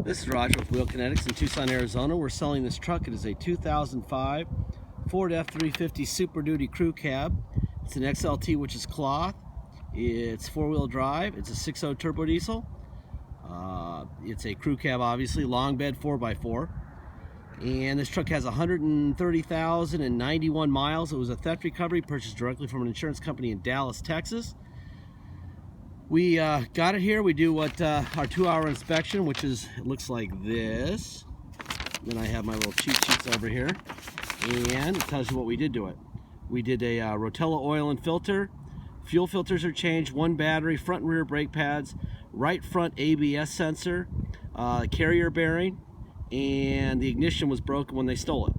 This is Roger with Wheel Kinetics in Tucson, Arizona. We're selling this truck. It is a 2005 Ford F350 Super Duty Crew Cab. It's an XLT, which is cloth. It's four-wheel drive. It's a 6.0 turbo diesel. It's a crew cab, obviously, long bed 4x4. And this truck has 130,091 miles. It was a theft recovery purchased directly from an insurance company in Dallas, Texas. We got it here. We do what our 2-hour inspection, which is, it looks like this. Then I have my little cheat sheets over here, and it tells you what we did to it. We did a Rotella oil and filter. Fuel filters are changed, one battery, front and rear brake pads, right front ABS sensor, carrier bearing, and the ignition was broken when they stole it.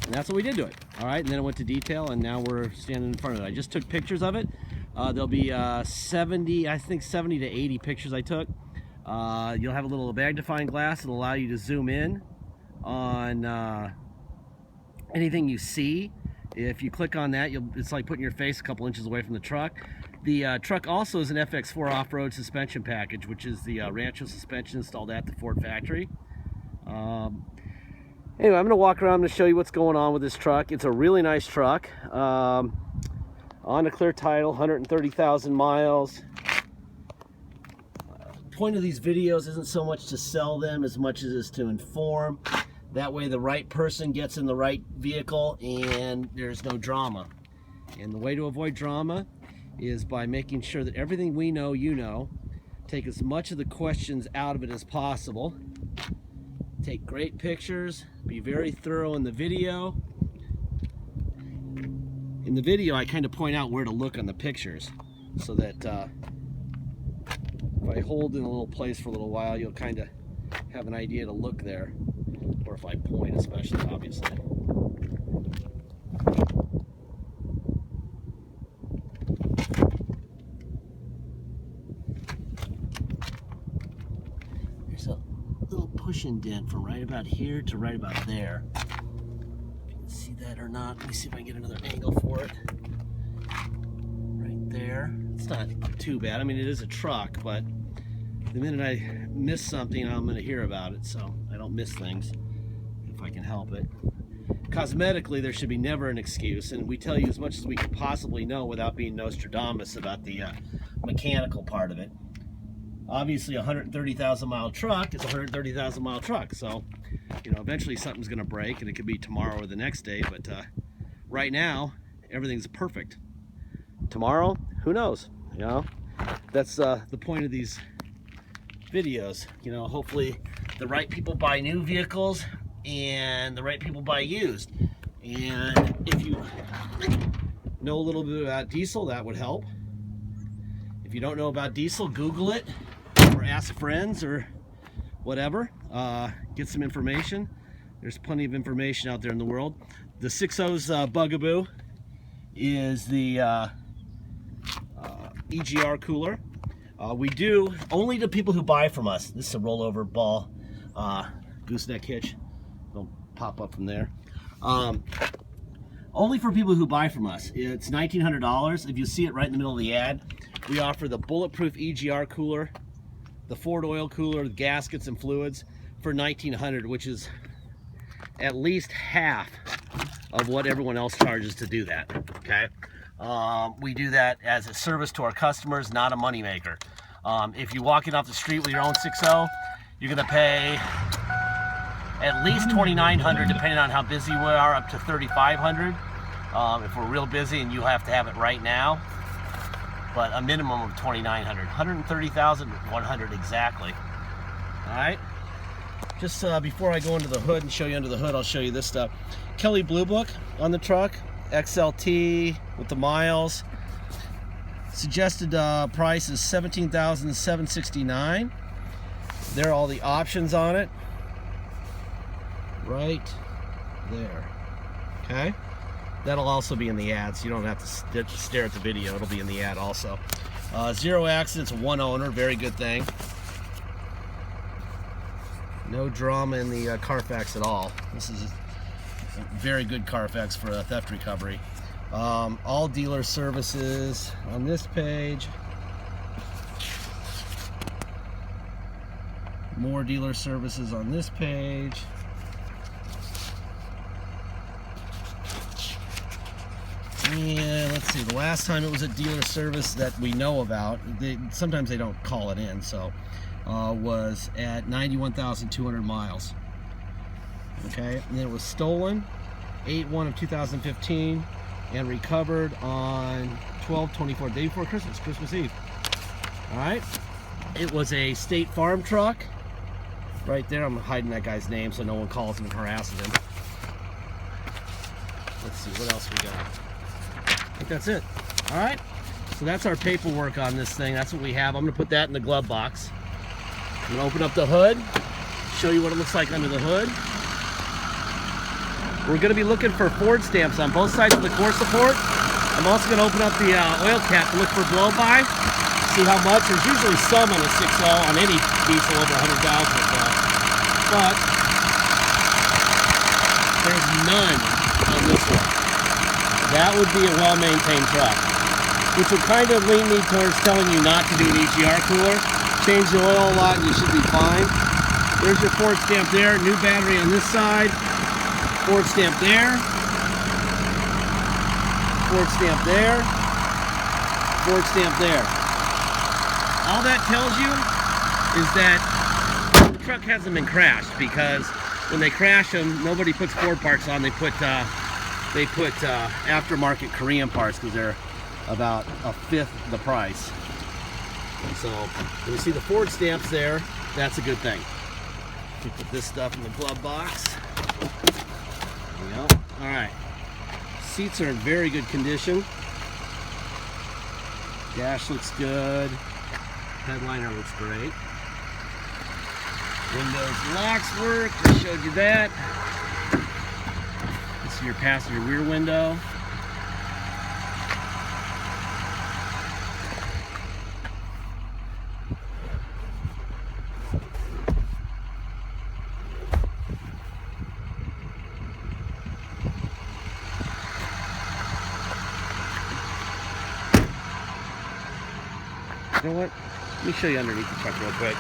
And that's what we did to it. All right, and then it went to detail, and now we're standing in front of it. I just took pictures of it. There'll be 70 to 80 pictures I took. You'll have a little magnifying glass that'll allow you to zoom in on anything you see. If you click on that, it's like putting your face a couple inches away from the truck. The truck also is an FX4 off-road suspension package, which is the Rancho suspension installed at the Ford factory. Anyway, I'm going to walk around and show you what's going on with this truck. It's a really nice truck. On a clear title, 130,000 miles. The point of these videos isn't so much to sell them as much as it is to inform. That way the right person gets in the right vehicle and there's no drama. And the way to avoid drama is by making sure that everything we know, you know. Take as much of the questions out of it as possible. Take great pictures. Be very thorough in the video. In the video, I kind of point out where to look on the pictures so that if I hold in a little place for a little while, you'll kind of have an idea to look there. Or if I point, especially, obviously. There's a little push indent from right about here to right about there. See that or not? Let me see if I can get another angle for it. Right there. It's not too bad. I mean, it is a truck, but the minute I miss something, I'm going to hear about it, so I don't miss things if I can help it. Cosmetically, there should be never an excuse, and we tell you as much as we can possibly know without being Nostradamus about the mechanical part of it. Obviously, a 130,000 mile truck is a 130,000 mile truck, so you know, eventually something's going to break, and it could be tomorrow or the next day, but right now, everything's perfect. Tomorrow, who knows? You know, that's the point of these videos. You know, hopefully the right people buy new vehicles and the right people buy used. And if you know a little bit about diesel, that would help. If you don't know about diesel, Google it or ask friends or whatever. Get some information. There's plenty of information out there in the world. The 6.0's bugaboo is the EGR cooler. We do, only to people who buy from us. This is a rollover ball gooseneck hitch. Don't pop up from there. Only for people who buy from us. It's $1,900. If you see it right in the middle of the ad, we offer the bulletproof EGR cooler, the Ford oil cooler, the gaskets and fluids for $1,900, which is at least half of what everyone else charges to do that. Okay, we do that as a service to our customers, not a moneymaker. If you're walking off the street with your own 6.0, you're going to pay at least $2,900, depending on how busy we are, up to $3,500 if we're real busy and you have to have it right now. But a minimum of $2,900, $130,100 exactly. All right. Just before I go into the hood and show you under the hood, I'll show you this stuff. Kelley Blue Book on the truck, XLT with the miles. Suggested price is $17,769. There are all the options on it. Right there. Okay. That'll also be in the ad, so you don't have to stare at the video. It'll be in the ad also. 0 accidents, 1 owner, very good thing. No drama in the Carfax at all. This is a very good Carfax for a theft recovery. All dealer services on this page. More dealer services on this page. And let's see, the last time it was a dealer service that we know about, sometimes they don't call it in, so was at 91,200 miles. Okay, and then it was stolen 8/1 of 2015 and recovered on 12/24, day before Christmas, Christmas Eve. All right, it was a State Farm truck. Right there, I'm hiding that guy's name so no one calls him and harasses him. Let's see, what else we got? I think that's it. All right, so that's our paperwork on this thing. That's what we have. I'm gonna put that in the glove box. I'm gonna open up the hood, show you what it looks like under the hood. We're gonna be looking for Ford stamps on both sides of the core support. I'm also gonna open up the oil cap to look for blow-by, see how much. There's usually some on a 6.0 on any diesel over 100,000 or so, but there's none on this one. That would be a well-maintained truck, which would kind of lean me towards telling you not to do an EGR cooler. Change the oil a lot and you should be fine. There's your Ford stamp there, new battery on this side, Ford stamp there, Ford stamp there, Ford stamp there. All that tells you is that the truck hasn't been crashed, because when they crash them, nobody puts Ford parts on. They put aftermarket Korean parts because they're about a fifth the price. So when you see the Ford stamps there, that's a good thing. You put this stuff in the glove box. There we go. All right. Seats are in very good condition. Dash looks good. Headliner looks great. Windows locks work. Just showed you that. This is your passenger rear window. You know what? Let me show you underneath the truck real quick.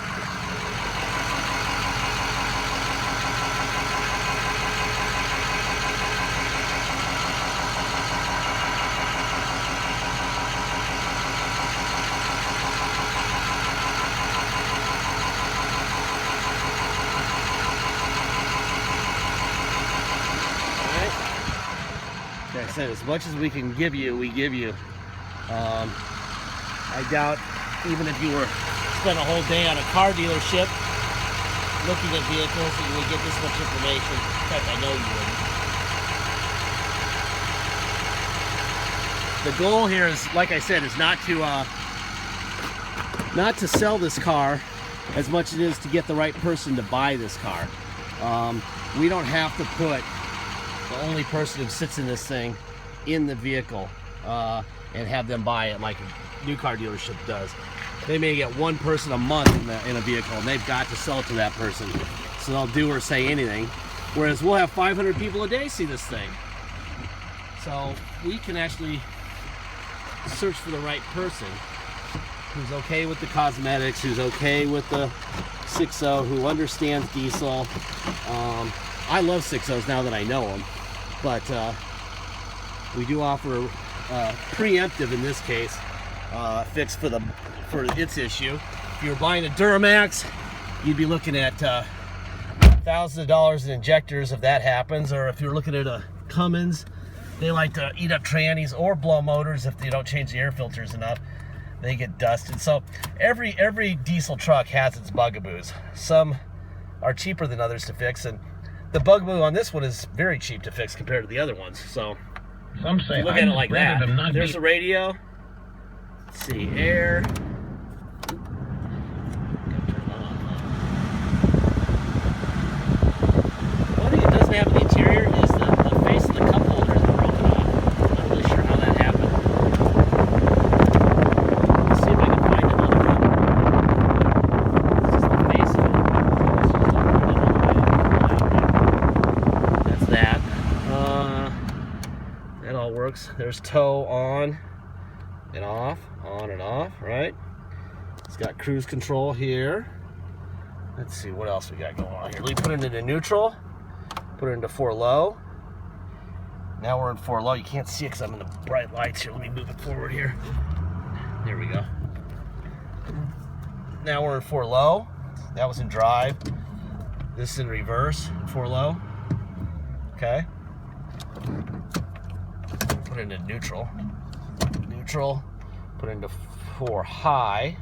Like I said, as much as we can give you, we give you. I doubt, even if you were spend a whole day at a car dealership looking at vehicles, that you would get this much information. In fact, I know you wouldn't. The goal here is, like I said, is not to sell this car as much as it is to get the right person to buy this car. We don't have to put the only person who sits in this thing in the vehicle and have them buy it like a new car dealership does. They may get one person a month in a vehicle, and they've got to sell it to that person, so they'll do or say anything. Whereas we'll have 500 people a day see this thing, so we can actually search for the right person who's okay with the cosmetics, who's okay with the 6.0, who understands diesel. I love 6.0s now that I know them, but we do offer preemptive, in this case, fix for its issue. If you were buying a Duramax, you'd be looking at thousands of dollars in injectors if that happens. Or if you're looking at a Cummins, they like to eat up trannies or blow motors if they don't change the air filters enough. They get dusted. So every diesel truck has its bugaboos. Some are cheaper than others to fix, and the bugaboo on this one is very cheap to fix compared to the other ones. So some say, look at it like that. There's the radio. Let's see, air. One thing it doesn't have in the interior is the face of the cup holder is broken off. I'm not really sure how that happened. Let's see if I can find another one. This is the face of it. That's that. That all works. There's tow on and off, on and off, right? It's got cruise control here. Let's see what else we got going on here. Let me put it into neutral, put it into 4 low. Now we're in 4 low. You can't see it because I'm in the bright lights here. Let me move it forward here. There we go. Now we're in 4 low. That was in drive. This is in reverse, 4 low. Okay. Put it into neutral. Neutral. Put it into 4 high.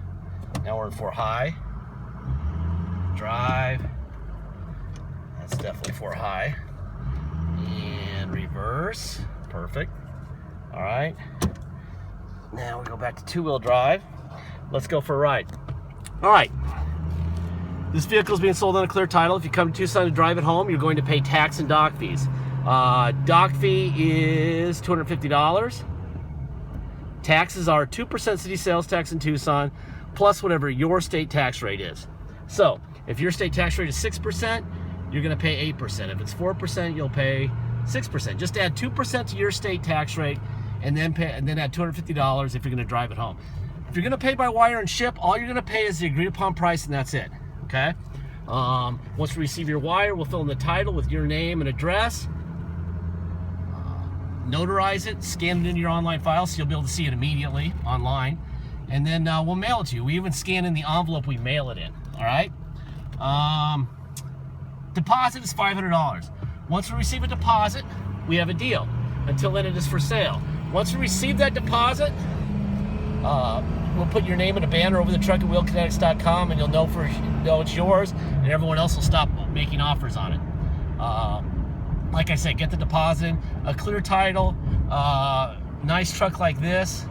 Now we're in 4 high. Drive. That's definitely 4 high. And reverse. Perfect. All right. Now we go back to 2-wheel drive. Let's go for a ride. All right. This vehicle is being sold on a clear title. If you come to Tucson to drive it home, you're going to pay tax and dock fees. Dock fee is $250. Taxes are 2% city sales tax in Tucson, plus whatever your state tax rate is. So, if your state tax rate is 6%, you're going to pay 8%. If it's 4%, you'll pay 6%. Just add 2% to your state tax rate, and then add $250 if you're going to drive it home. If you're going to pay by wire and ship, all you're going to pay is the agreed upon price, and that's it. Okay? Once we receive your wire, we'll fill in the title with your name and address. Notarize it, scan it into your online file so you'll be able to see it immediately online, and then we'll mail it to you. We even scan in the envelope we mail it in. All right. Deposit is $500. Once we receive a deposit, we have a deal. Until then, it is for sale. Once we receive that deposit, we'll put your name in a banner over the truck at wheelkinetics.com, and you'll know it's yours, and everyone else will stop making offers on it. Like I said, get the deposit in. A clear title, nice truck like this,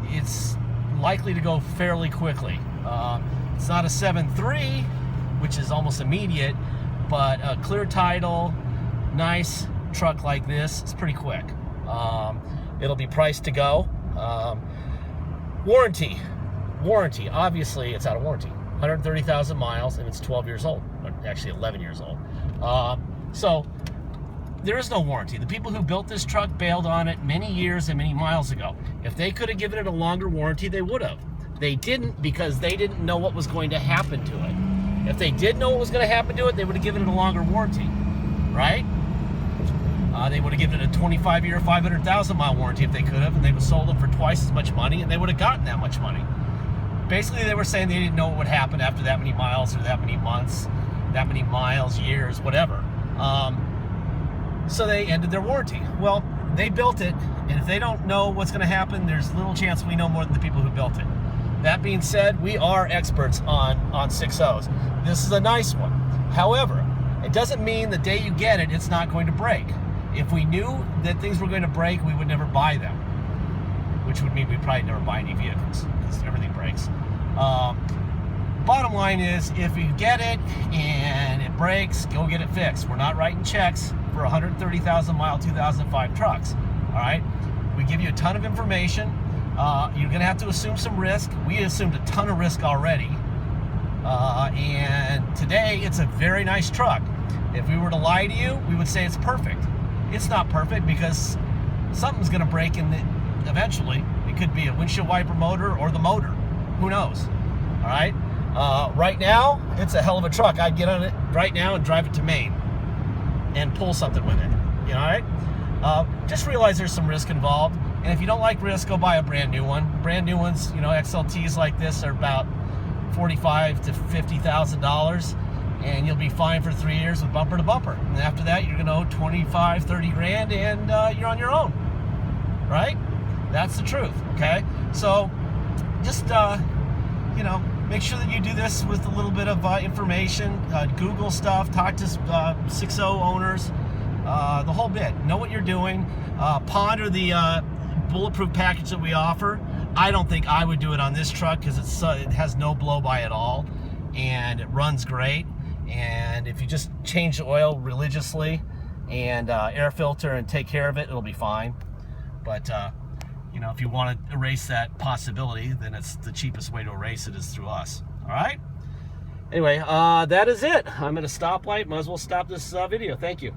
it's likely to go fairly quickly. It's not a 7.3, which is almost immediate, but a clear title, nice truck like this, it's pretty quick. It'll be priced to go. Warranty, obviously it's out of warranty. 130,000 miles, and it's 12 years old, or actually 11 years old. So there is no warranty. The people who built this truck bailed on it many years and many miles ago. If they could have given it a longer warranty, they would have. They didn't, because they didn't know what was going to happen to it. If they did know what was going to happen to it, they would have given it a longer warranty, right? They would have given it a 25-year, 500,000-mile warranty if they could have, and they would have sold it for twice as much money, and they would have gotten that much money. Basically, they were saying they didn't know what would happen after that many miles, or that many months, that many miles, years, whatever. So they ended their warranty. Well, they built it, and if they don't know what's going to happen, there's little chance we know more than the people who built it. That being said, we are experts on 6.0s. This is a nice one. However, it doesn't mean the day you get it, it's not going to break. If we knew that things were going to break, we would never buy them, which would mean we'd probably never buy any vehicles, because everything breaks. Bottom line is, if you get it and it breaks, go get it fixed. We're not writing checks for 130,000 mile 2005 trucks. All right, we give you a ton of information. You're gonna have to assume some risk. We assumed a ton of risk already, and today it's a very nice truck. If we were to lie to you, we would say it's perfect. It's not perfect, because something's gonna break eventually. It could be a windshield wiper motor or the motor. Who knows? All right. Right now, it's a hell of a truck. I'd get on it right now and drive it to Maine and pull something with it. You know, all right? Just realize there's some risk involved. And if you don't like risk, go buy a brand new one. Brand new ones, you know, XLTs like this are about $45,000 to $50,000, and you'll be fine for 3 years with bumper to bumper. And after that, you're gonna owe 25, 30 grand, and you're on your own, right? That's the truth, okay? So just, you know, make sure that you do this with a little bit of information. Google stuff, talk to 6.0 owners, the whole bit. Know what you're doing. Ponder the bulletproof package that we offer. I don't think I would do it on this truck, because it has no blow-by at all, and it runs great. And if you just change the oil religiously and air filter and take care of it, it'll be fine. But you know, if you want to erase that possibility, then it's the cheapest way to erase it is through us. All right? Anyway, that is it. I'm at a stoplight. Might as well stop this video. Thank you.